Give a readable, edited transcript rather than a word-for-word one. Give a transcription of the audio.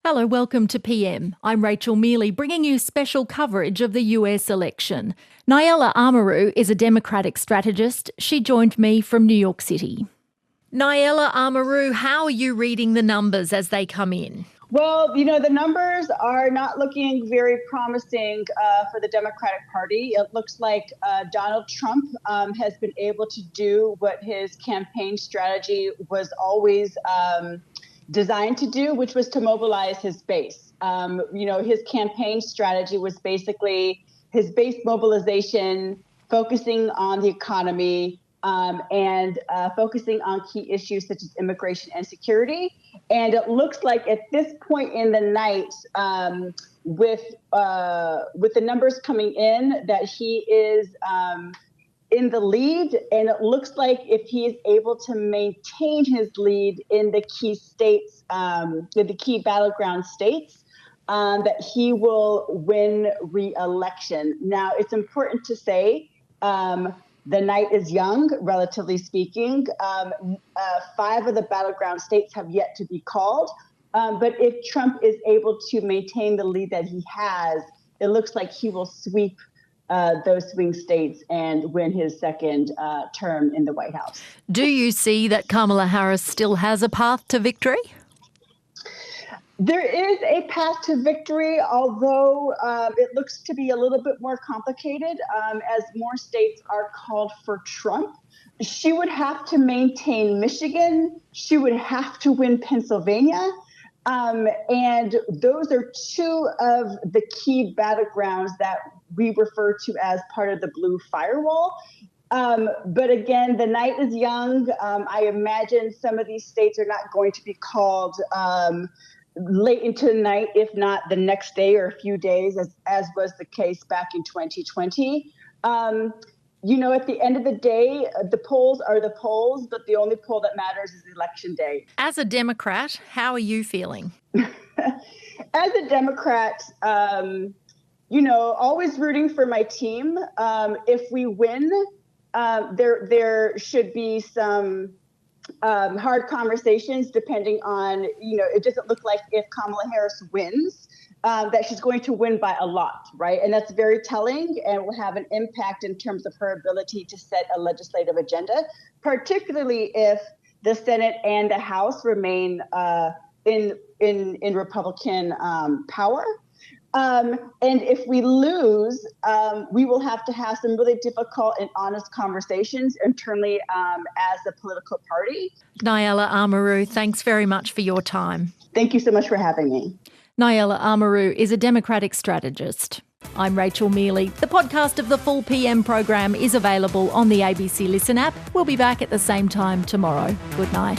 Hello, welcome to PM. I'm Rachel Mealy, bringing you special coverage of the US election. Nayela Amaru is a Democratic strategist. She joined me from New York City. Nayela Amaru, how are you reading the numbers as they come in? Well, the numbers are not looking very promising for the Democratic Party. It looks like Donald Trump has been able to do what his campaign strategy was always designed to do, which was to mobilize his base. His campaign strategy was basically his base mobilization, focusing on the economy, and focusing on key issues such as immigration and security. And it looks like at this point in the night, with the numbers coming in, that he is in the lead. And it looks like if he is able to maintain his lead in the key states, in the key battleground states, that he will win re-election. Now, it's important to say, the night is young, relatively speaking. 5 of the battleground states have yet to be called. But if Trump is able to maintain the lead that he has, it looks like he will sweep those swing states and win his second term in the White House. Do you see that Kamala Harris still has a path to victory? There is a path to victory, although it looks to be a little bit more complicated as more states are called for Trump. She would have to maintain Michigan. She would have to win Pennsylvania. And those are 2 of the key battlegrounds that we refer to as part of the blue firewall. But again, the night is young. I imagine some of these states are not going to be called late into the night, if not the next day or a few days, as was the case back in 2020. At the end of the day, the polls are the polls, but the only poll that matters is election day. As a Democrat, how are you feeling? As a Democrat, always rooting for my team. If we win, there should be some hard conversations depending on, it doesn't look like if Kamala Harris wins, that she's going to win by a lot, right? And that's very telling and will have an impact in terms of her ability to set a legislative agenda, particularly if the Senate and the House remain in Republican power. And if we lose, we will have to have some really difficult and honest conversations internally as a political party. Nayela Amaru, thanks very much for your time. Thank you so much for having me. Nayela Amaru is a Democratic strategist. I'm Rachel Mealy. The podcast of the full PM program is available on the ABC Listen app. We'll be back at the same time tomorrow. Good night.